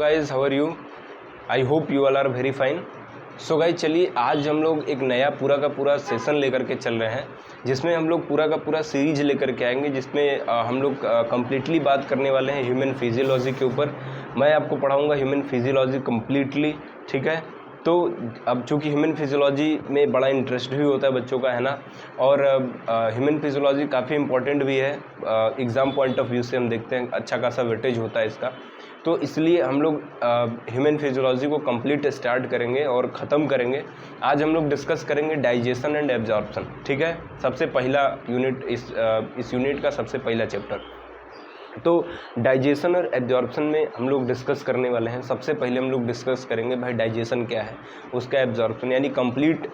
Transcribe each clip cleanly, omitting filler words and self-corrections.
Guys, how are you? I hope you all are very fine. So guys, चलिए आज हम लोग एक नया पूरा का पूरा सेशन लेकर के चल रहे हैं, जिसमें हम लोग पूरा का पूरा सीरीज लेकर के आएंगे, जिसमें हम लोग कम्प्लीटली बात करने वाले हैं ह्यूमन फिजियोलॉजी के ऊपर। मैं आपको पढ़ाऊंगा ह्यूमन फिजियोलॉजी कम्प्लीटली, ठीक है। तो अब चूँकि ह्यूमन फिजियोलॉजी में बड़ा इंटरेस्ट भी होता है बच्चों का, है ना, और ह्यूमन फिजियोलॉजी काफ़ी इंपॉर्टेंट भी है। एग्ज़ाम पॉइंट ऑफ व्यू से हम देखते हैं अच्छा खासा वेटेज होता है इसका, तो इसलिए हम लोग ह्यूमन फिजियोलॉजी को कंप्लीट स्टार्ट करेंगे और ख़त्म करेंगे। आज हम लोग डिस्कस करेंगे डाइजेशन एंड एब्जॉर्प्शन, ठीक है। सबसे पहला यूनिट इस यूनिट का सबसे पहला चैप्टर। तो डाइजेशन और एब्जॉर्प्शन में हम लोग डिस्कस करने वाले हैं। सबसे पहले हम लोग डिस्कस करेंगे भाई डाइजेशन क्या है, उसका एब्जॉर्प्शन, यानी कंप्लीट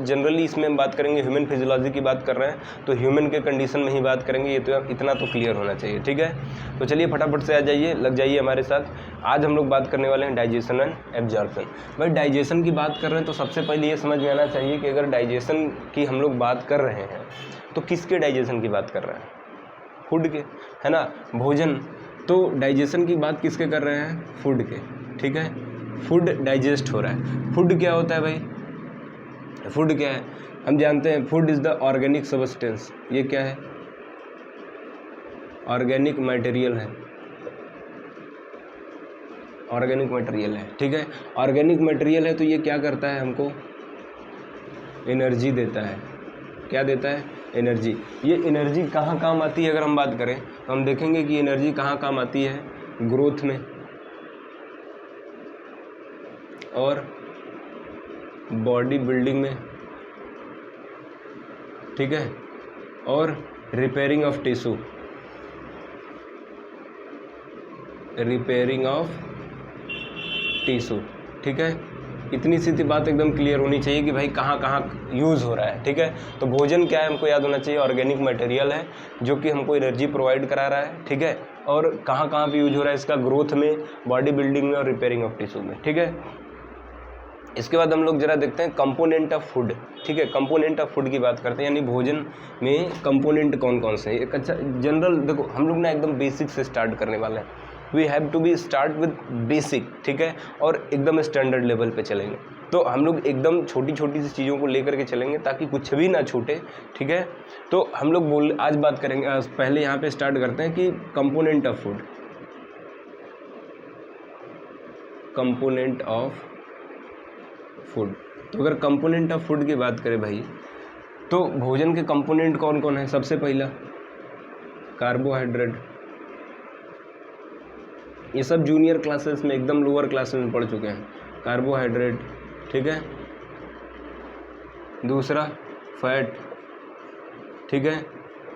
जनरली इसमें हम बात करेंगे। ह्यूमन फिजियोलॉजी की बात कर रहे हैं तो ह्यूमन के कंडीशन में ही बात करेंगे, ये तो इतना तो क्लियर होना चाहिए, ठीक है। तो चलिए फटाफट से आ जाइए, लग जाइए हमारे साथ। आज हम लोग बात करने वाले हैं डाइजेशन एंड एब्जॉर्प्शन। भाई डाइजेशन की बात कर रहे हैं तो सबसे पहले ये समझ में आना चाहिए कि अगर डाइजेशन की हम लोग बात कर रहे हैं तो किसके डाइजेशन की बात कर रहे हैं? फूड के, है ना, भोजन। तो डाइजेशन की बात किसके कर रहे हैं? फूड के, ठीक है। फूड डाइजेस्ट हो रहा है। फूड क्या होता है भाई? फूड क्या है हम जानते हैं, food is the organic substance. ये क्या है? ऑर्गेनिक मटेरियल है, ऑर्गेनिक मटेरियल है, ठीक है। ऑर्गेनिक मटेरियल है तो ये क्या करता है? हमको एनर्जी देता है। क्या देता है? एनर्जी। ये एनर्जी कहाँ काम आती है? अगर हम बात करें तो हम देखेंगे कि एनर्जी कहाँ काम आती है? ग्रोथ में और बॉडी बिल्डिंग में, ठीक है, और repairing of tissue, repairing of tissue, ठीक है। इतनी सी बात एकदम क्लियर होनी चाहिए कि भाई कहाँ कहाँ यूज़ हो रहा है, ठीक है। तो भोजन क्या है हमको याद होना चाहिए, ऑर्गेनिक मटेरियल है जो कि हमको एनर्जी प्रोवाइड करा रहा है, ठीक है। और कहाँ कहाँ पे यूज हो रहा है इसका? ग्रोथ में, बॉडी बिल्डिंग में और रिपेयरिंग ऑफ टिश्यू में, ठीक है। इसके बाद हम लोग जरा देखते हैं कंपोनेंट ऑफ फूड, ठीक है। कंपोनेंट ऑफ फूड की बात करते हैं, यानी भोजन में कंपोनेंट कौन कौन से हैं। एक अच्छा जनरल देखो, हम लोग ना एकदम बेसिक से स्टार्ट करने वाले हैं। We have to be start with basic, ठीक है, और एकदम स्टैंडर्ड लेवल पे चलेंगे। तो हम लोग एकदम छोटी छोटी सी चीज़ों को लेकर के चलेंगे ताकि कुछ भी ना छूटे, ठीक है। तो हम लोग आज बात करेंगे, पहले यहाँ पे स्टार्ट करते हैं कि component of food, component of food. तो अगर कंपोनेंट ऑफ फूड की बात करें भाई, तो भोजन के कंपोनेंट कौन कौन है? सबसे पहला कार्बोहाइड्रेट। ये सब जूनियर क्लासेस में, एकदम लोअर क्लासेस में पढ़ चुके हैं। कार्बोहाइड्रेट, ठीक है। दूसरा फैट, ठीक है।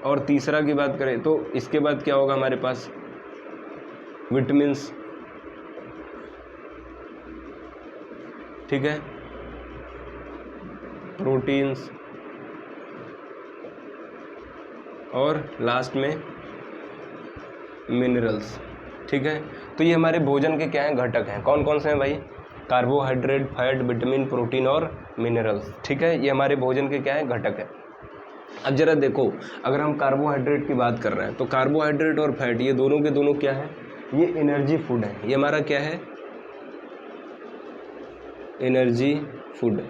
और तीसरा की बात करें तो इसके बाद क्या होगा हमारे पास? विटामिन्स, ठीक है, प्रोटीन्स और लास्ट में मिनरल्स, ठीक है। तो ये हमारे भोजन के क्या हैं? घटक हैं। कौन कौन से हैं भाई? कार्बोहाइड्रेट, फैट, विटामिन, प्रोटीन और मिनरल्स, ठीक है। ये हमारे भोजन के क्या हैं? घटक है। अब जरा देखो, अगर हम कार्बोहाइड्रेट की बात कर रहे हैं तो कार्बोहाइड्रेट और फैट ये दोनों के दोनों क्या है? ये एनर्जी फूड है। ये हमारा क्या है? एनर्जी फूड,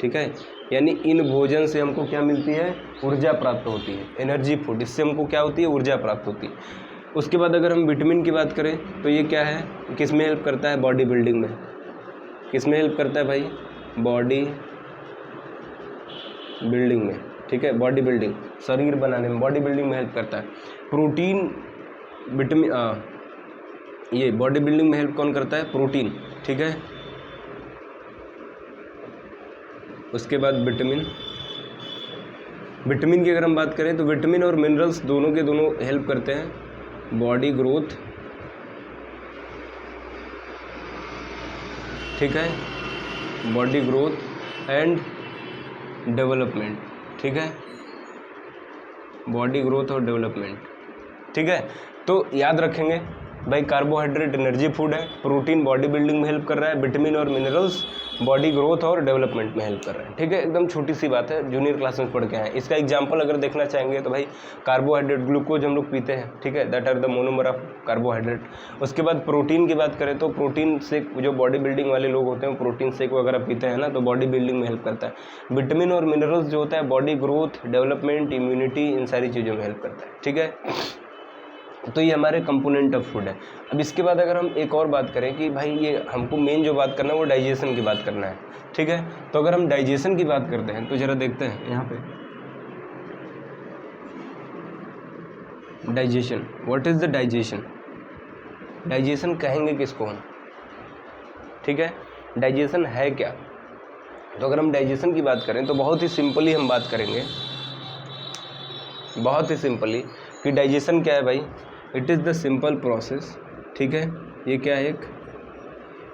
ठीक है। यानी इन भोजन से हमको क्या मिलती है? ऊर्जा प्राप्त होती है। एनर्जी फूड, इससे हमको क्या होती है? ऊर्जा प्राप्त होती है। उसके बाद अगर हम विटामिन की बात करें तो ये क्या है? किस में हेल्प करता है? बॉडी बिल्डिंग में। किस में हेल्प करता है भाई? बॉडी बिल्डिंग में, ठीक है। बॉडी बिल्डिंग, शरीर बनाने में, बॉडी बिल्डिंग में हेल्प करता है। प्रोटीन, विटामिन, ये बॉडी बिल्डिंग में हेल्प कौन करता है? प्रोटीन, ठीक है। उसके बाद विटामिन, विटामिन की अगर हम बात करें तो विटामिन और मिनरल्स दोनों के दोनों हेल्प करते हैं बॉडी ग्रोथ, ठीक है, बॉडी ग्रोथ एंड डेवलपमेंट, ठीक है, बॉडी ग्रोथ और डेवलपमेंट, ठीक है। तो याद रखेंगे भाई कार्बोहाइड्रेट एनर्जी फूड है, प्रोटीन बॉडी बिल्डिंग में हेल्प कर रहा है, विटामिन और मिनरल्स बॉडी ग्रोथ और डेवलपमेंट में हेल्प कर रहे हैं। ठीक है, एकदम छोटी सी बात है, जूनियर क्लास में पढ़ के आए। इसका एग्जांपल अगर देखना चाहेंगे तो भाई कार्बोहाइड्रेट, ग्लूकोज हम लोग पीते हैं, ठीक है, that are the monomer of carbohydrate. उसके बाद प्रोटीन की बात करें तो प्रोटीन शेक, जो बॉडी बिल्डिंग वाले लोग होते हैं प्रोटीन शेक वगैरह पीते हैं ना, तो बॉडी बिल्डिंग में हेल्प करता है। विटामिन और मिनरल्स जो होता है बॉडी ग्रोथ, डेवलपमेंट, इम्यूनिटी, इन सारी चीज़ों में हेल्प करता है। ठीक है, तो ये हमारे कंपोनेंट ऑफ फूड है। अब इसके बाद अगर हम एक और बात करें कि भाई ये हमको मेन जो बात करना है वो डाइजेशन की बात करना है। ठीक है, तो अगर हम डाइजेशन की बात करते हैं तो ज़रा देखते हैं यहाँ पे digestion, what is the digestion. Digestion कहेंगे किसको हम, ठीक है, डाइजेशन है क्या। तो अगर हम डाइजेशन की बात करें तो बहुत ही सिंपली हम बात करेंगे, बहुत ही सिंपली कि डाइजेशन क्या है भाई, it is the simple process. ठीक है, ये क्या है, एक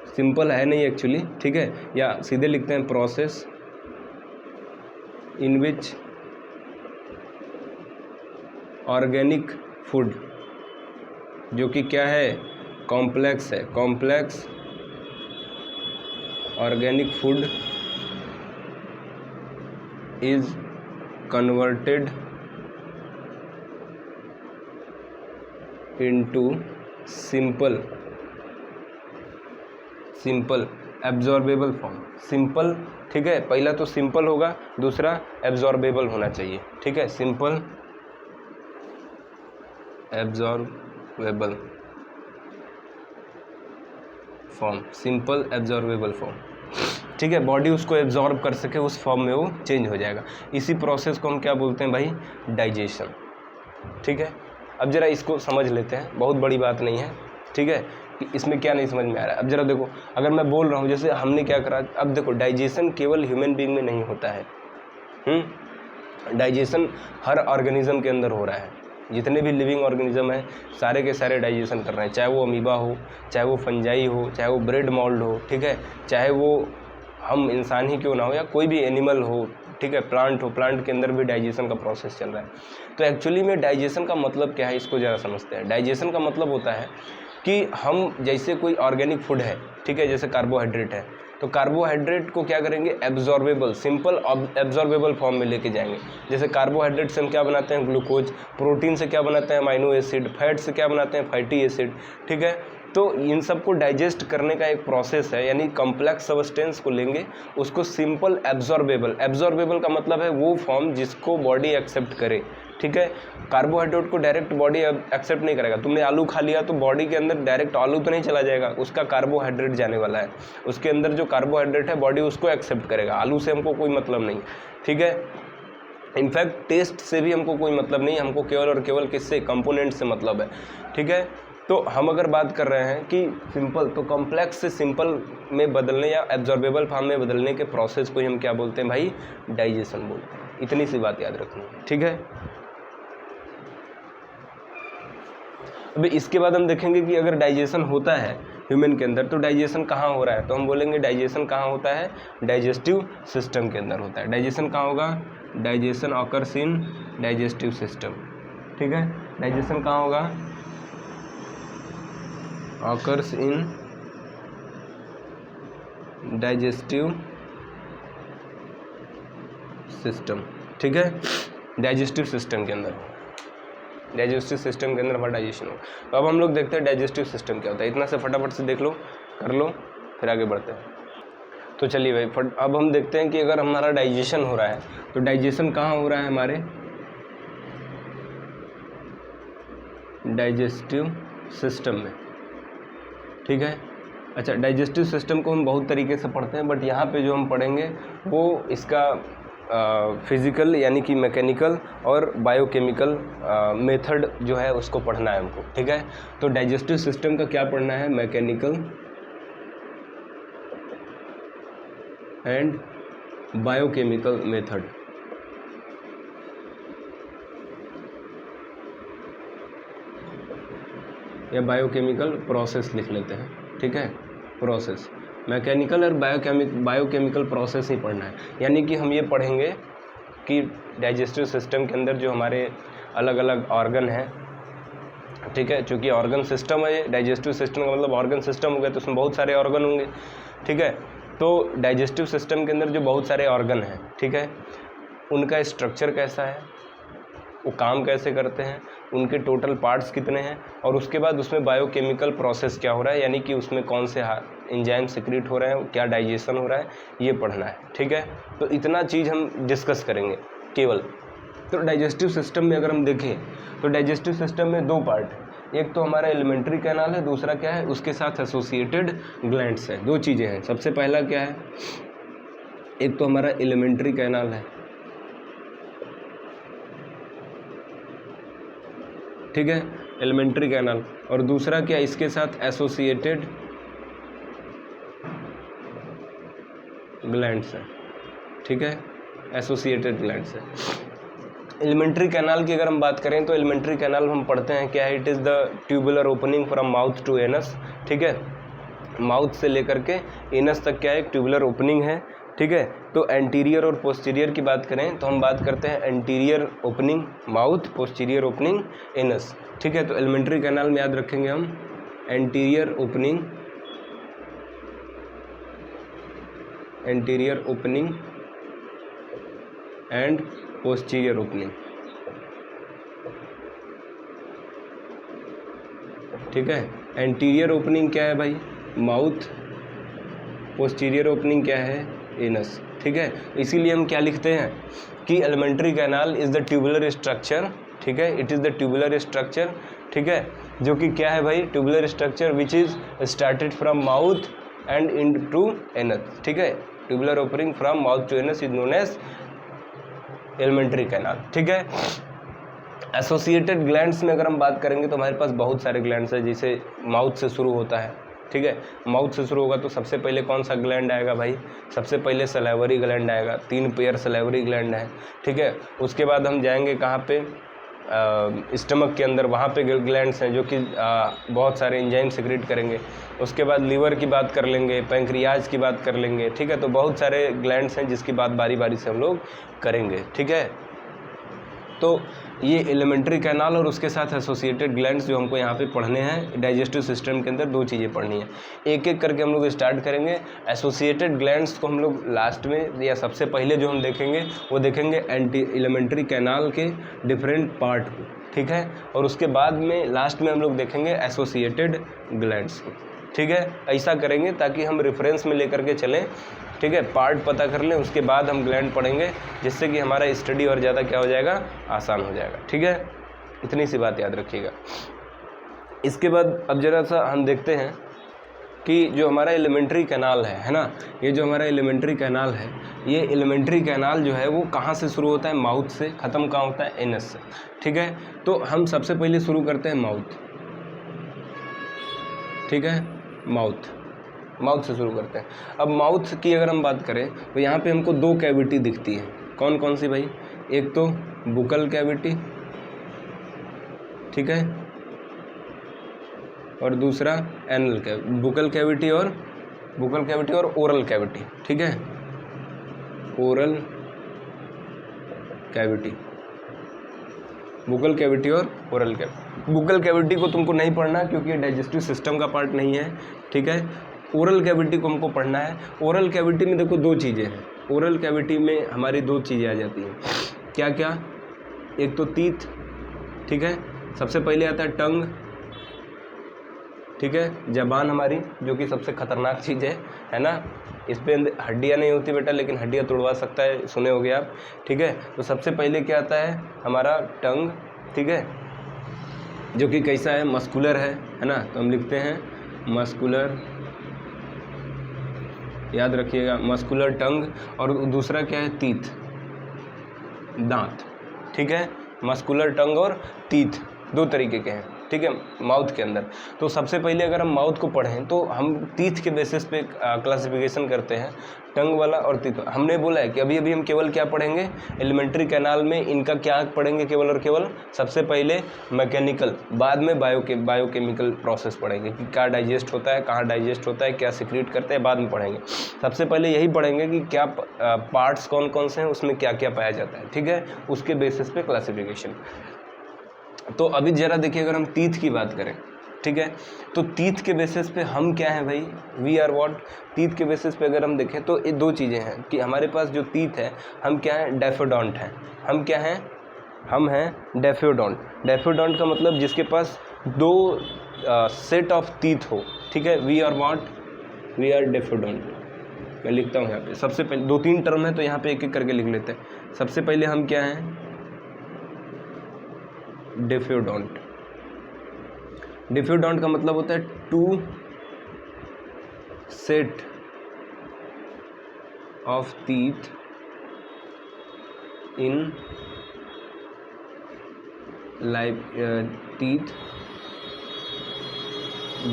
सिंपल है नहीं एक्चुअली, ठीक है, या सीधे लिखते हैं process in which organic food, जो कि क्या है, कॉम्प्लेक्स है, complex organic food is converted into simple absorbable form. Simple, ठीक है, पहला तो सिंपल होगा, दूसरा एब्जॉर्बेबल होना चाहिए। ठीक है, simple absorbable form, simple absorbable form. ठीक है, बॉडी उसको एब्जॉर्ब कर सके, उस फॉर्म में वो चेंज हो जाएगा। इसी प्रोसेस को हम क्या बोलते हैं भाई, डाइजेशन। ठीक है, अब जरा इसको समझ लेते हैं, बहुत बड़ी बात नहीं है। ठीक है, कि इसमें क्या नहीं समझ में आ रहा है। अब जरा देखो, अगर मैं बोल रहा हूँ जैसे हमने क्या करा, अब देखो डाइजेशन केवल ह्यूमन बीइंग में नहीं होता है, डाइजेशन हर ऑर्गेनिज्म के अंदर हो रहा है। जितने भी लिविंग ऑर्गेनिज्म है सारे के सारे डाइजेशन कर रहे हैं, चाहे वो अमीबा हो, चाहे वो फंजाई हो, चाहे वो ब्रेड मोल्ड हो, ठीक है, चाहे वो हम इंसान ही क्यों ना हो या कोई भी एनिमल हो, ठीक है, प्लांट हो, प्लांट के अंदर भी डाइजेशन का प्रोसेस चल रहा है। तो एक्चुअली में डाइजेशन का मतलब क्या है, इसको ज़रा समझते हैं। डाइजेशन का मतलब होता है कि हम जैसे कोई ऑर्गेनिक फूड है, ठीक है, जैसे कार्बोहाइड्रेट है, तो कार्बोहाइड्रेट को क्या करेंगे, एब्जॉर्बेबल, सिंपल एब्जॉर्बेबल फॉर्म में लेके जाएंगे। जैसे कार्बोहाइड्रेट से हम क्या बनाते हैं, ग्लूकोज, प्रोटीन से क्या बनाते हैं, अमाइनो एसिड, फैट से क्या बनाते हैं, फैटी एसिड। ठीक है, तो इन सब को डाइजेस्ट करने का एक प्रोसेस है, यानी कॉम्प्लेक्स सब्सटेंस को लेंगे, उसको सिंपल एब्जॉर्बेबल का मतलब है वो फॉर्म जिसको बॉडी एक्सेप्ट करे। ठीक है, कार्बोहाइड्रेट को डायरेक्ट बॉडी एक्सेप्ट नहीं करेगा। तुमने आलू खा लिया तो बॉडी के अंदर डायरेक्ट आलू तो नहीं चला जाएगा, उसका कार्बोहाइड्रेट जाने वाला है, उसके अंदर जो कार्बोहाइड्रेट है बॉडी उसको एक्सेप्ट करेगा। आलू से हमको कोई मतलब नहीं, ठीक है, इनफैक्ट टेस्ट से भी हमको कोई मतलब नहीं, हमको केवल और केवल किससे, कंपोनेंट से मतलब है। ठीक है, तो हम अगर बात कर रहे हैं कि सिंपल, तो कॉम्प्लेक्स से सिंपल में बदलने या एब्जॉर्बेबल फॉर्म में बदलने के प्रोसेस को हम क्या बोलते हैं भाई, डाइजेशन बोलते हैं। इतनी सी बात याद रखनी है। ठीक है, अभी इसके बाद हम देखेंगे कि अगर डाइजेशन होता है ह्यूमन के अंदर तो डाइजेशन कहाँ हो रहा है, तो हम बोलेंगे डाइजेशन कहाँ होता है, डाइजेस्टिव सिस्टम के अंदर होता है। डाइजेशन कहाँ होगा, digestion occurs in digestive system. ठीक है, डाइजेशन कहाँ होगा, ऑकर्स इन डाइजेस्टिव सिस्टम। ठीक है, डाइजेस्टिव सिस्टम के अंदर, डाइजेस्टिव सिस्टम के अंदर हमारा डाइजेशन हो। तो अब हम लोग देखते हैं डाइजेस्टिव सिस्टम क्या होता है। इतना से फटाफट से देख लो, कर लो, फिर आगे बढ़ते हैं। तो चलिए भाई, अब हम देखते हैं कि अगर हमारा डाइजेशन हो रहा है तो डाइजेशन कहाँ हो रहा है, हमारे डाइजेस्टिव सिस्टम में। ठीक है, अच्छा, डाइजेस्टिव सिस्टम को हम बहुत तरीके से पढ़ते हैं, बट यहाँ पे जो हम पढ़ेंगे वो इसका फिज़िकल यानी कि मैकेनिकल और बायोकेमिकल मेथड जो है उसको पढ़ना है हमको। ठीक है, तो डाइजेस्टिव सिस्टम का क्या पढ़ना है, मैकेनिकल एंड बायोकेमिकल मेथड। या बायोकेमिकल प्रोसेस लिख लेते हैं। ठीक है, प्रोसेस, मैकेनिकल और बायोकेमिकल प्रोसेस ही पढ़ना है। यानी कि हम ये पढ़ेंगे कि डाइजेस्टिव सिस्टम के अंदर जो हमारे अलग अलग ऑर्गन हैं, ठीक है, चूँकि ऑर्गन सिस्टम है ये, डाइजेस्टिव सिस्टम का मतलब ऑर्गन सिस्टम हो गया, तो उसमें बहुत सारे ऑर्गन होंगे। ठीक है, तो डाइजेस्टिव सिस्टम के अंदर जो बहुत सारे ऑर्गन हैं, ठीक है, उनका स्ट्रक्चर कैसा है, वो काम कैसे करते हैं, उनके टोटल पार्ट्स कितने हैं, और उसके बाद उसमें बायोकेमिकल प्रोसेस क्या हो रहा है, यानी कि उसमें कौन से एंजाइम सिक्रीट हो रहे हैं, क्या डाइजेशन हो रहा है, ये पढ़ना है। ठीक है, तो इतना चीज़ हम डिस्कस करेंगे केवल। तो डाइजेस्टिव सिस्टम में अगर हम देखें तो डाइजेस्टिव सिस्टम में दो पार्ट है, एक तो हमारा एलिमेंट्री कैनाल है, दूसरा क्या है, उसके साथ एसोसिएटेड ग्लैंड्स है। दो चीज़ें हैं, सबसे पहला क्या है, एक तो हमारा एलिमेंट्री कैनाल है, ठीक है, एलिमेंट्री कैनाल, और दूसरा क्या, इसके साथ एसोसिएटेड ग्लैंड्स है। ठीक है, एसोसिएटेड ग्लैंड्स है। एलिमेंट्री कैनाल की अगर हम बात करें तो एलिमेंट्री कैनाल हम पढ़ते हैं क्या है, it is the tubular opening from mouth to anus. ठीक है, माउथ से लेकर के एनस तक क्या है, एक ट्यूबुलर ओपनिंग है। ठीक है, तो एंटीरियर और पोस्टीरियर की बात करें तो हम बात करते हैं anterior opening mouth, posterior opening anus. ठीक है, तो एलिमेंट्री कैनाल में याद रखेंगे हम anterior opening and posterior opening. ठीक है, एंटीरियर ओपनिंग क्या है भाई, माउथ, पोस्टीरियर ओपनिंग क्या है, एनस। ठीक है, इसीलिए हम क्या लिखते हैं कि alimentary canal is the tubular structure. ठीक है, it is the tubular structure. ठीक है, जो कि क्या है भाई, tubular structure which is started from mouth and into anus. ठीक है, tubular opening from mouth to anus is known as alimentary canal. ठीक है, एसोसिएटेड ग्लैंड्स में अगर हम बात करेंगे तो हमारे पास बहुत सारे ग्लैंड्स हैं, जिसे माउथ से शुरू होता है। ठीक है, माउथ से शुरू होगा तो सबसे पहले कौन सा ग्लैंड आएगा भाई, सबसे पहले सलाइवरी ग्लैंड आएगा, 3 पेयर सलाइवरी ग्लैंड है। ठीक है, उसके बाद हम जाएंगे कहाँ पे, स्टमक के अंदर, वहाँ पे ग्लैंड्स हैं जो कि बहुत सारे एंजाइम सिक्रेट करेंगे। उसके बाद लीवर की बात कर लेंगे, पैंक्रियाज की बात कर लेंगे। ठीक है, तो बहुत सारे ग्लैंड्स हैं जिसकी बात बारी बारी से हम लोग करेंगे। ठीक है, तो ये एलिमेंट्री कैनाल और उसके साथ एसोसिएटेड ग्लैंड्स जो हमको यहाँ पे पढ़ने हैं डाइजेस्टिव सिस्टम के अंदर, दो चीज़ें पढ़नी है, एक एक करके हम लोग स्टार्ट करेंगे। एसोसिएटेड ग्लैंड्स को हम लोग लास्ट में या सबसे पहले जो हम देखेंगे वो देखेंगे एलिमेंट्री कैनाल के डिफरेंट पार्ट को। ठीक है, और उसके बाद में लास्ट में हम लोग देखेंगे एसोसिएटेड ग्लैंड्स को। ठीक है, ऐसा करेंगे ताकि हम रेफरेंस में लेकर के चलें। ठीक है, पार्ट पता कर लें, उसके बाद हम ग्लैंड पढ़ेंगे, जिससे कि हमारा स्टडी और ज़्यादा क्या हो जाएगा, आसान हो जाएगा। ठीक है, इतनी सी बात याद रखिएगा। इसके बाद अब ज़रा सा हम देखते हैं कि जो हमारा एलिमेंट्री कैनाल है ना, ये जो हमारा एलिमेंट्री कैनाल है, ये एलिमेंट्री कैनाल जो है वो कहाँ से शुरू होता है, माउथ से, ख़त्म कहाँ होता है, एनस से। ठीक है, तो हम सबसे पहले शुरू करते हैं माउथ। ठीक है, माउथ से शुरू करते हैं। अब माउथ की अगर हम बात करें तो यहाँ पे हमको 2 कैविटी दिखती है, कौन कौन सी भाई, एक तो बुकल कैविटी, ठीक है, और दूसरा एनल कैविटी, बुकल कैविटी और ओरल कैविटी। ठीक है, ओरल कैविटी, बुकल कैविटी और ओरल कैविटी। बुकल कैविटी को तुमको नहीं पढ़ना क्योंकि डाइजेस्टिव सिस्टम का पार्ट नहीं है। ठीक है, ओरल कैविटी को हमको पढ़ना है। ओरल कैविटी में देखो 2 चीज़ें हैं, ओरल कैविटी में हमारी 2 चीज़ें आ जाती हैं, क्या क्या, एक तो टीथ। ठीक है, सबसे पहले आता है टंग। ठीक है, जबान हमारी, जो कि सबसे खतरनाक चीज़ है ना, इस पर हड्डियाँ नहीं होती बेटा, लेकिन हड्डियाँ तोड़वा सकता है, सुने होगे आप। ठीक है, तो सबसे पहले क्या आता है, हमारा टंग। ठीक है, जो कि कैसा है, मस्कुलर है ना, तो हम लिखते हैं मस्कुलर, याद रखिएगा, मस्कुलर टंग। और दूसरा क्या है, टीथ, दांत। ठीक है, मस्कुलर टंग और टीथ 2 तरीके के हैं। ठीक है, माउथ के अंदर। तो सबसे पहले अगर हम माउथ को पढ़ें तो हम टीथ के बेसिस पे क्लासिफिकेशन करते हैं, टंग वाला और टीथ। हमने बोला है कि अभी अभी हम केवल क्या पढ़ेंगे, एलिमेंट्री कैनाल में इनका क्या पढ़ेंगे, केवल और केवल सबसे पहले मैकेनिकल, बाद में बायोकेमिकल प्रोसेस पढ़ेंगे कि क्या डाइजेस्ट होता है, कहाँ डाइजेस्ट होता है, क्या सिक्रीट करते हैं, बाद में पढ़ेंगे। सबसे पहले यही पढ़ेंगे कि क्या पार्ट्स कौन कौन से हैं, उसमें क्या क्या पाया जाता है। ठीक है, उसके बेसिस पे क्लासिफिकेशन। तो अभी ज़रा देखिए, अगर हम टीथ की बात करें, ठीक है, तो टीथ के बेसिस पे हम क्या हैं भाई, वी आर व्हाट। टीथ के बेसिस पे अगर हम देखें तो ये दो चीज़ें हैं कि हमारे पास जो टीथ है, हम क्या हैं, डेफोडोंट हैं। हम क्या हैं, हम हैं डेफोडोंट। डेफोडोंट का मतलब जिसके पास दो सेट ऑफ टीथ हो, ठीक है, we are what, we are diphyodont. मैं लिखता हूँ यहाँ पे, सबसे पहले 2-3 टर्म है तो यहाँ पे एक एक करके लिख लेते हैं। सबसे पहले हम क्या हैं, डेफोडोंट। डेफोडोंट का मतलब होता है two set of teeth in life, teeth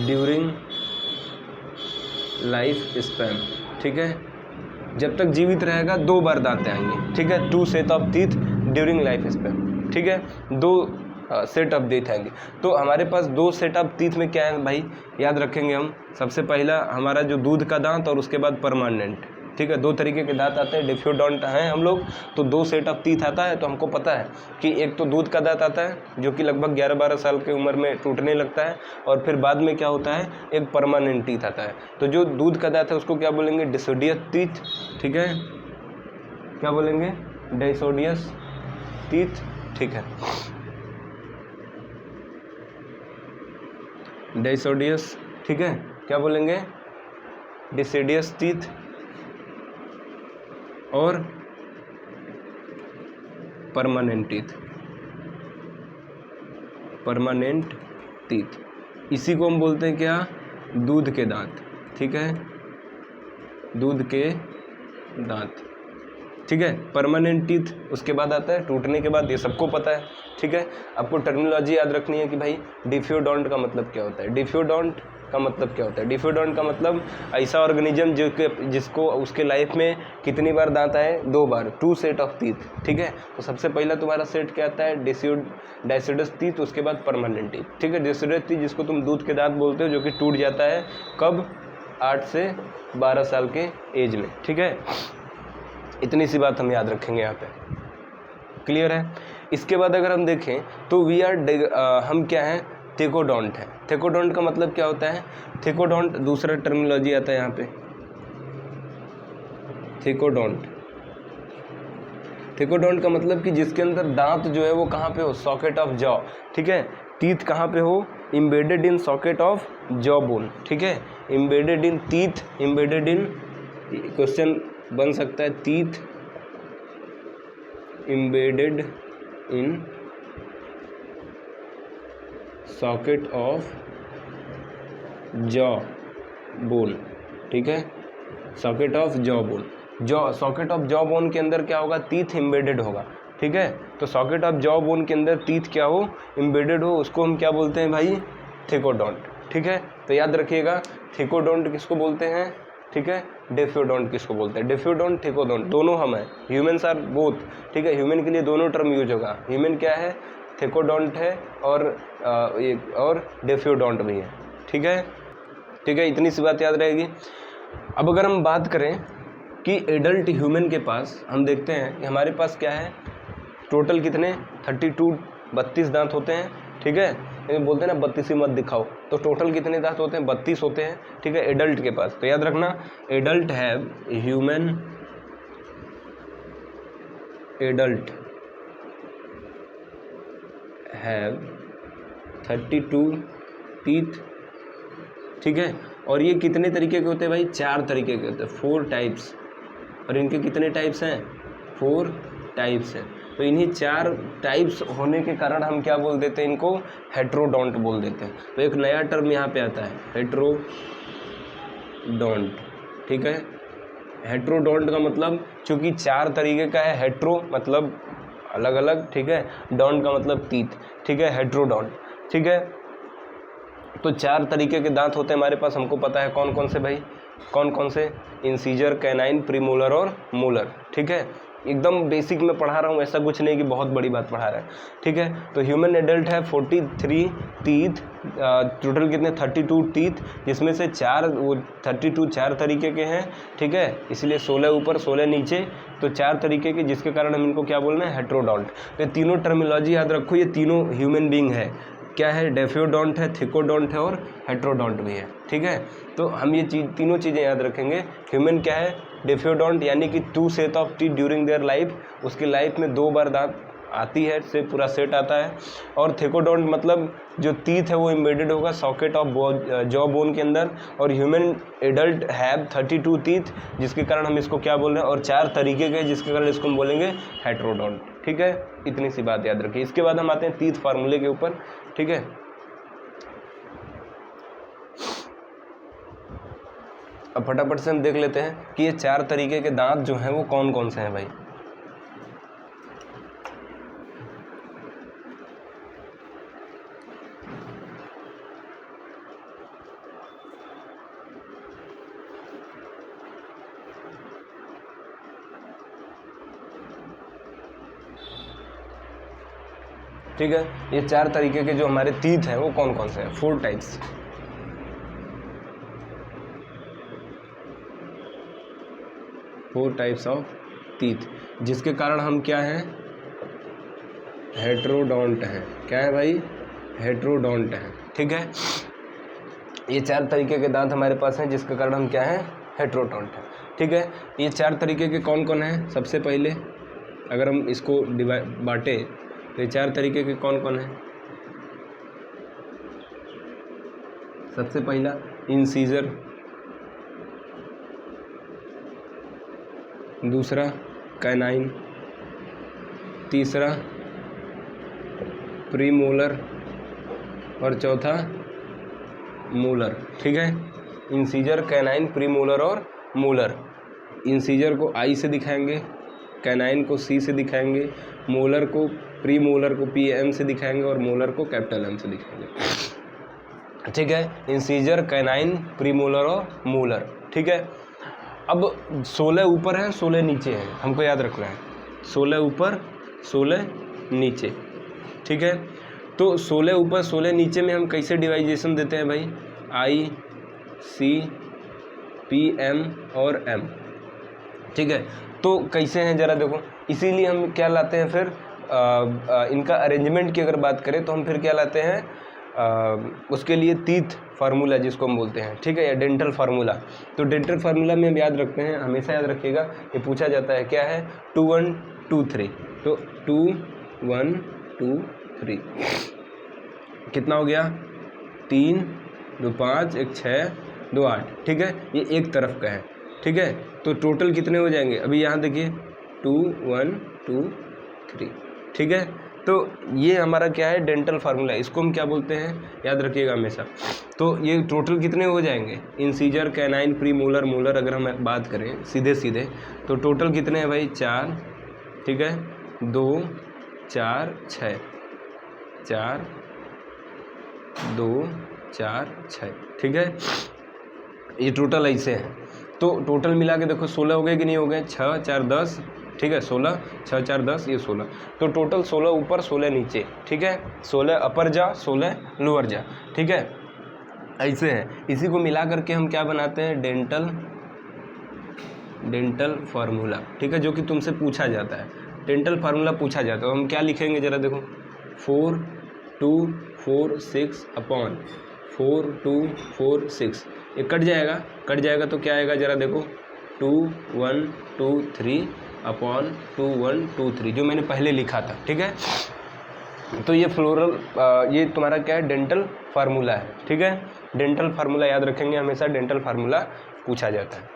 during life span, ठीक है, जब तक जीवित रहेगा 2 बार दांत आएंगे, ठीक है, 2 set of teeth during life span, ठीक है, 2 सेट ऑफ टीथ आएंगे। तो हमारे पास 2 सेट ऑफ टीथ में क्या है भाई, याद रखेंगे हम। सबसे पहला हमारा जो दूध का दांत और उसके बाद परमानेंट, ठीक है, 2 तरीके के दांत आते हैं, डेफोडोंट हैं हम लोग, तो 2 सेट ऑफ टीथ आता है। तो हमको पता है कि एक तो दूध का दांत आता है जो कि लगभग 11-12 साल की उम्र में टूटने लगता है, और फिर बाद में क्या होता है, एक परमानेंट टीथ आता है। तो जो दूध का दांत है उसको क्या बोलेंगे, डेसिडियस टीथ, ठीक है, क्या बोलेंगे, डेसिडियस टीथ, ठीक है, डेसिडियस, ठीक है, क्या बोलेंगे, डेसिडियस टीथ। और परमानेंट टीथ, परमानेंट टीथ, इसी को हम बोलते हैं क्या, दूध के दांत, ठीक है, दूध के दांत, ठीक है, परमानेंट टीथ। उसके बाद आता है टूटने के बाद, ये सबको पता है, ठीक है। आपको टर्मिनोलॉजी याद रखनी है कि भाई डेफोडोंट का मतलब क्या होता है, डेफोडोंट का मतलब क्या होता है। डेफोडोंट का मतलब ऐसा ऑर्गेनिज्म जो कि जिसको उसके लाइफ में कितनी बार दांत आए, 2 बार, 2 सेट ऑफ टीथ, ठीक है। तो सबसे पहला तुम्हारा सेट क्या आता है, डेसिडस टीथ, उसके बाद परमानेंट टीथ, ठीक है। डेसिडस टीथ जिसको तुम दूध के दांत बोलते हो, जो कि टूट जाता है कब, 8 से 12 साल के एज में, ठीक है। इतनी सी बात हम याद रखेंगे यहाँ पे, क्लियर है। इसके बाद अगर हम देखें तो वी आर हम क्या हैं, थेकोडोंट है। थेकोडोंट का मतलब क्या होता है, थेकोडोंट दूसरा टर्मिनोलॉजी आता है यहाँ पे, थेकोडोंट। थेकोडोंट का मतलब कि जिसके अंदर दांत जो है वो कहाँ पे हो, सॉकेट ऑफ जॉ, ठीक है, टीथ कहाँ पे हो, embedded in socket of jaw bone, ठीक है, embedded in teeth, embedded in, question बन सकता है, teeth embedded in socket of jaw bone, ठीक है, socket of jaw bone. Jaw, socket of jaw bone के अंदर क्या होगा, टीथ इम्बेडेड होगा, ठीक है। तो सॉकेट ऑफ जॉ बोन के अंदर टीथ क्या हो, इम्बेडेड हो, उसको हम क्या बोलते हैं भाई, थेकोडोंट, ठीक है। तो याद रखिएगा, थेकोडोंट किसको बोलते हैं, ठीक है, डेफोडोंट किसको बोलते हैं, डेफोडोंट, थेकोडोंट दोनों हम हैं, ह्यूमन्स आर बोथ, ठीक है। ह्यूमन के लिए दोनों टर्म यूज होगा, ह्यूमन क्या है, थेकोडोंट है, और डेफोडोंट भी है, ठीक है, ठीक है। इतनी सी बात याद रहेगी। अब अगर हम बात करें कि एडल्ट ह्यूमन के पास, हम देखते हैं कि हमारे पास क्या है, टोटल कितने 32 दांत होते हैं, ठीक है। लेकिन बोलते हैं ना 32 ही मत दिखाओ, तो टोटल कितने दांत होते हैं, 32 होते हैं, ठीक है, एडल्ट के पास। तो याद रखना, adult have, human adult have 32 teeth, ठीक है। और ये कितने तरीके के होते हैं भाई, 4 तरीके के होते हैं, 4 टाइप्स। और इनके कितने टाइप्स हैं, 4 टाइप्स हैं। तो इन्हीं 4 टाइप्स होने के कारण हम क्या बोल देते हैं, इनको हेट्रोडोंट बोल देते हैं। तो एक नया टर्म यहाँ पे आता है, हेट्रोडोंट, ठीक है। हेट्रोडोंट का मतलब चूंकि 4 तरीके का है, हेट्रो मतलब अलग अलग, ठीक है, डोंट का मतलब टीथ, ठीक है, हेट्रोडोंट, ठीक है। तो 4 तरीके के दांत होते हैं हमारे पास, हमको पता है कौन कौन से भाई, कौन कौन से, इंसीजर, कैनाइन, प्रीमोलर और मोलर, ठीक है। एकदम बेसिक में पढ़ा रहा हूँ, ऐसा कुछ नहीं कि बहुत बड़ी बात पढ़ा रहा है, ठीक है। तो ह्यूमन एडल्ट है 43 टीथ, टोटल कितने 32 टीथ, जिसमें से 32 4 तरीके के हैं, ठीक है, इसलिए 16 ऊपर 16 नीचे, तो 4 तरीके के, जिसके कारण हम इनको क्या बोल रहे हैं, हेट्रोडोंट। तो ये तीनों टर्मिनोलॉजी याद रखो, ये तीनों ह्यूमन बींग है, क्या है, डेफियोडोंट है, थिकोडोंट है और हेट्रोडोंट भी है, ठीक है। तो हम ये तीनों चीज़ें याद रखेंगे। ह्यूमन क्या है, डेफियोडोंट, यानी कि 2 set of teeth during their life, उसकी लाइफ में 2 बार दांत आती है, से पूरा सेट आता है। और थिकोडोंट मतलब जो टीथ है वो इम्बेडेड होगा सॉकेट ऑफ जॉ बोन के अंदर। और ह्यूमन एडल्ट हैव 32 टीथ, जिसके कारण हम इसको क्या बोल रहे हैं, और 4 तरीके के, जिसके कारण इसको हम बोलेंगे हेट्रोडोंट, ठीक है। इतनी सी बात याद रखिए। इसके बाद हम आते हैं टीथ फार्मूले के ऊपर, ठीक है। अब फटाफट से हम देख लेते हैं कि ये 4 तरीके के दांत जो हैं वो कौन कौन से हैं भाई। ठीक है, ये 4 तरीके के जो हमारे टीथ हैं वो कौन कौन से हैं, 4 types. Four types of teeth, जिसके कारण हम क्या हैं, हेट्रोडोंट हैं। क्या है भाई, हेट्रोडोंट हैं, ठीक है। ये 4 तरीके के दांत हमारे पास हैं, जिसके कारण हम क्या हैं, हेट्रोडोंट हैं, ठीक है। ये 4 तरीके के कौन कौन हैं, सबसे पहले अगर हम इसको बांटे तो ये 4 तरीके के कौन कौन हैं। सबसे पहला इंसीजर, दूसरा कैनाइन, तीसरा प्रीमोलर और चौथा मोलर, ठीक है। इंसीजर, कैनाइन, प्रीमोलर और मोलर। इंसीजर को आई से दिखाएंगे, कैनाइन को सी से दिखाएंगे, मोलर को प्रीमोलर को PM से दिखाएंगे और मोलर को कैपिटल M से दिखाएंगे, ठीक है। इंसीजर, कैनाइन, प्रीमोलर और मोलर, ठीक है। अब 16 ऊपर है 16 नीचे है, हमको याद रखना है, 16 ऊपर 16 नीचे, ठीक है। तो 16 ऊपर 16 नीचे में हम कैसे डिवाइजेशन देते हैं भाई, I, C, PM और M, ठीक है। तो कैसे हैं ज़रा देखो, इसीलिए हम क्या लाते हैं फिर इनका अरेंजमेंट की अगर बात करें तो हम फिर क्या लाते हैं, उसके लिए टीथ फार्मूला जिसको हम बोलते हैं, ठीक है, या डेंटल फार्मूला। तो डेंटल फार्मूला में हम याद रखते हैं, हमेशा याद रखिएगा, ये पूछा जाता है, क्या है, 2 1 2 3। तो 2 1 2 3 कितना हो गया, 3 2 5 1 6 2 8, ठीक है। ये एक तरफ का है, ठीक है। तो टोटल कितने हो जाएंगे, अभी यहाँ देखिए 2 1 2 3, ठीक है। तो ये हमारा क्या है, डेंटल फार्मूला, इसको हम क्या बोलते हैं, याद रखिएगा हमेशा। तो ये टोटल कितने हो जाएंगे, इंसीजर, कैनाइन, प्रीमोलर, मोलर अगर हम बात करें सीधे सीधे, तो टोटल कितने हैं भाई, 4, ठीक है, 2 4 6, 4 2 4 6, ठीक है। ये टोटल ऐसे हैं। तो टोटल मिला के देखो 16 हो गए कि नहीं हो गए, 6 4 10, ठीक है, 16 6 4 10, ये 16। तो टोटल 16 ऊपर 16 नीचे, ठीक है, 16 अपर जा 16 लोअर जा, ठीक है, ऐसे है। इसी को मिला करके हम क्या बनाते हैं, डेंटल फार्मूला, ठीक है, जो कि तुमसे पूछा जाता है, डेंटल फार्मूला पूछा जाता है। हम क्या लिखेंगे जरा देखो, 4 2 4 6 अपॉन 4 2 4 6, ये कट जाएगा तो क्या आएगा जरा देखो, 2 1 2 3 अपॉन 2 1 2 3, जो मैंने पहले लिखा था, ठीक है। तो ये फ्लोरल, ये तुम्हारा क्या है, डेंटल फार्मूला है, ठीक है। डेंटल फार्मूला याद रखेंगे, हमेशा डेंटल फार्मूला पूछा जाता है,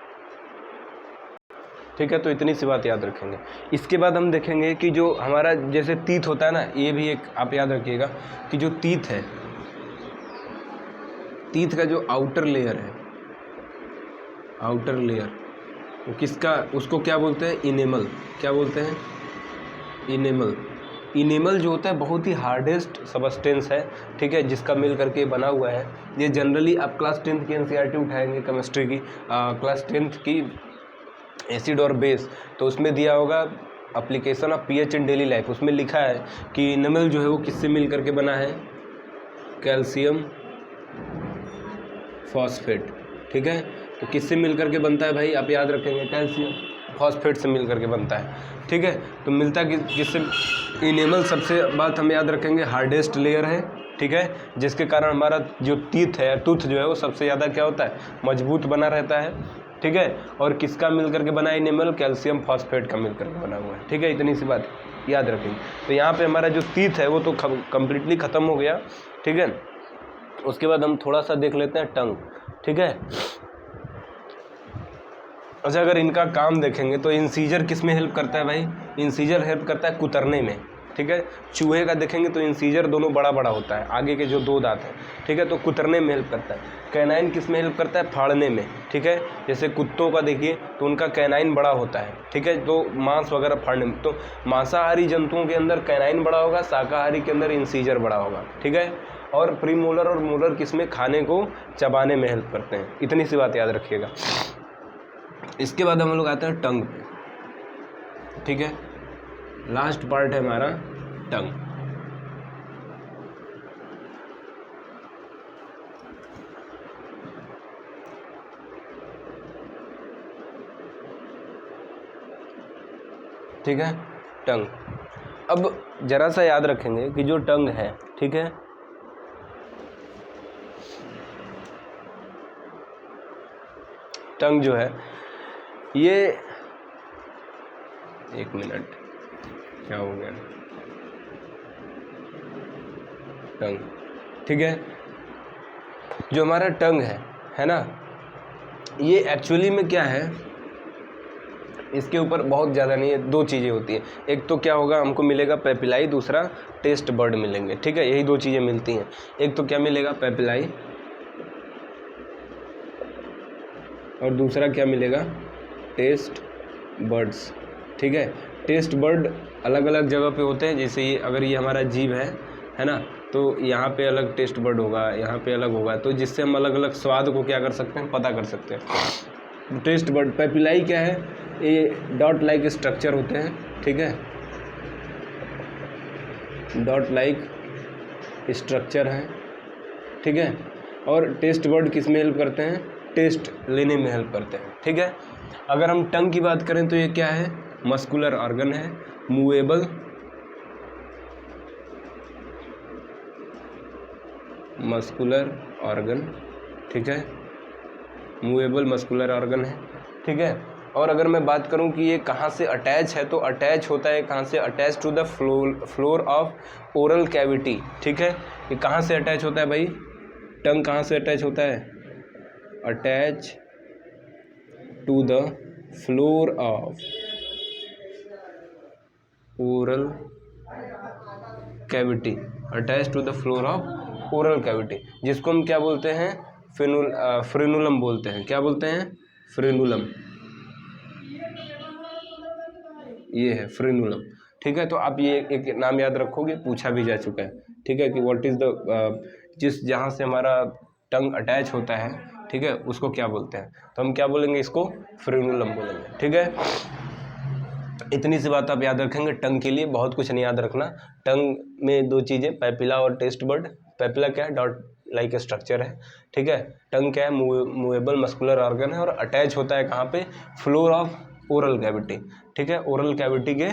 ठीक है। तो इतनी सी बात याद रखेंगे। इसके बाद हम देखेंगे कि जो हमारा जैसे टीथ होता है ना, ये भी एक आप याद रखिएगा कि जो टीथ है, टीथ का जो आउटर लेयर है, आउटर लेयर वो किसका, उसको क्या बोलते हैं, इनेमल। क्या बोलते हैं, इनेमल। इनेमल जो होता है बहुत ही हार्डेस्ट सबस्टेंस है, ठीक है, जिसका मिल करके बना हुआ है। ये जनरली आप क्लास 10th की NCERT उठाएंगे केमिस्ट्री की, क्लास 10th की एसिड और बेस, तो उसमें दिया होगा application of pH in daily life, उसमें लिखा है कि इनेमल जो है वो किससे मिल करके बना है, कैल्शियम फॉस्फेट। ठीक है, तो किससे मिल करके बनता है भाई, आप याद रखेंगे, कैल्शियम फॉस्फेट से मिल करके बनता है। ठीक है, तो मिलता किससे, इनेमल सबसे बात हम याद रखेंगे हार्डेस्ट लेयर है। ठीक है, जिसके कारण हमारा जो टीथ है, टूथ जो है वो सबसे ज़्यादा क्या होता है, मजबूत बना रहता है। ठीक है, और किसका मिल करके बना है इनेमल, कैल्शियम फॉस्फेट का मिल करके बना हुआ है। ठीक है, इतनी सी बात याद रखेंगे। तो यहाँ पे हमारा जो टीथ है वो तो कम्प्लीटली ख़त्म हो गया। ठीक है, उसके बाद हम थोड़ा सा देख लेते हैं टंग। ठीक है, अच्छा अगर इनका काम देखेंगे तो इंसीजर किस में हेल्प करता है भाई, इंसीजर हेल्प करता है कुतरने में। ठीक है, चूहे का देखेंगे तो इंसीजर दोनों बड़ा बड़ा होता है, आगे के जो 2 दांत हैं। ठीक है, तो कुतरने में हेल्प करता है। कैनाइन किस में हेल्प करता है, फाड़ने में। ठीक है, जैसे कुत्तों का देखिए तो उनका कैनाइन बड़ा होता है। ठीक है, तो मांस वगैरह फाड़ने में। तो मांसाहारी जंतुओं के अंदर कैनाइन बड़ा होगा, शाकाहारी के अंदर इंसीजर बड़ा होगा। ठीक है, और प्रीमोलर और मोलर किस में, खाने को चबाने में हेल्प करते हैं। इतनी सी बात याद रखिएगा। इसके बाद हम लोग आते हैं टंग पे। ठीक है, लास्ट पार्ट है हमारा टंग। ठीक है, टंग। अब जरा सा याद रखेंगे कि जो टंग है, ठीक है, टंग जो है ये, एक मिनट, क्या हो गया, टंग। ठीक है, जो हमारा टंग है ना, ये एक्चुअली में क्या है, इसके ऊपर बहुत ज़्यादा नहीं है, 2 चीज़ें होती हैं। एक तो क्या होगा, हमको मिलेगा पेपिलाई, दूसरा टेस्ट बर्ड मिलेंगे। ठीक है, यही 2 चीज़ें मिलती हैं। एक तो क्या मिलेगा, पेपिलाई, और दूसरा क्या मिलेगा, टेस्ट बर्ड्स। ठीक है, टेस्ट बर्ड अलग अलग जगह पे होते हैं। जैसे ये, अगर ये हमारा जीभ है ना, तो यहाँ पे अलग टेस्ट बर्ड होगा, यहाँ पे अलग होगा, तो जिससे हम अलग अलग स्वाद को क्या कर सकते हैं, पता कर सकते हैं। टेस्ट बर्ड, पेपिलाई क्या है, ये डॉट लाइक स्ट्रक्चर होते हैं। ठीक है, डॉट लाइक स्ट्रक्चर है। ठीक है, और टेस्ट बर्ड किस में हेल्प करते हैं, टेस्ट लेने में हेल्प करते हैं। ठीक है, अगर हम टंग की बात करें तो ये क्या है, मस्कुलर ऑर्गन है, मूवेबल मस्कुलर ऑर्गन। ठीक है, मूवेबल मस्कुलर ऑर्गन है। ठीक है, और अगर मैं बात करूं कि ये कहाँ से अटैच है, तो अटैच होता है कहाँ से, attach to the floor of oral cavity. ठीक है, ये कहाँ से अटैच होता है भाई, टंग कहाँ से अटैच होता है, attach to the floor of oral cavity, attach to the floor of oral cavity, जिसको हम क्या बोलते हैं, फ्रेनुलम बोलते हैं। क्या बोलते हैं, फ्रेनुलम, ये है फ्रेनुलम। ठीक है, तो आप ये एक नाम याद रखोगे, पूछा भी जा चुका है। ठीक है, कि व्हाट इज़ द, जिस जहाँ से हमारा टंग अटैच होता है, ठीक है, उसको क्या बोलते हैं, तो हम क्या बोलेंगे, इसको फ्रेनुलम बोलेंगे। ठीक है, इतनी सी बात आप याद रखेंगे। टंग के लिए बहुत कुछ नहीं याद रखना। टंग में 2 चीज़ें, पैपिला और टेस्ट बर्ड। पैपिला क्या है, डॉट लाइक स्ट्रक्चर है। ठीक है, टंग क्या है, मूवेबल मस्कुलर ऑर्गन है, और अटैच होता है कहाँ पे, फ्लोर ऑफ ओरल कैविटी। ठीक है, ओरल कैविटी के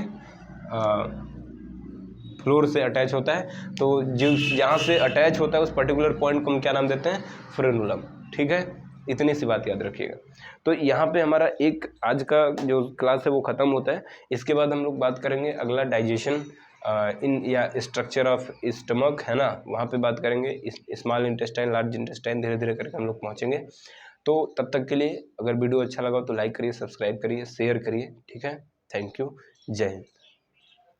फ्लोर से अटैच होता है। तो जिस जहाँ से अटैच होता है उस पर्टिकुलर पॉइंट को हम क्या नाम देते हैं, फ्रेनुलम। ठीक है, इतनी सी बात याद रखिएगा। तो यहाँ पे हमारा एक आज का जो क्लास है वो ख़त्म होता है। इसके बाद हम लोग बात करेंगे अगला डाइजेशन इन या स्ट्रक्चर ऑफ स्टमक, है ना, वहाँ पे बात करेंगे। स्मॉल इंटेस्टाइन, लार्ज इंटेस्टाइन, धीरे धीरे करके हम लोग पहुँचेंगे। तो तब तक के लिए अगर वीडियो अच्छा लगा तो लाइक करिए, सब्सक्राइब करिए, शेयर करिए। ठीक है, थैंक यू, जय हिंद।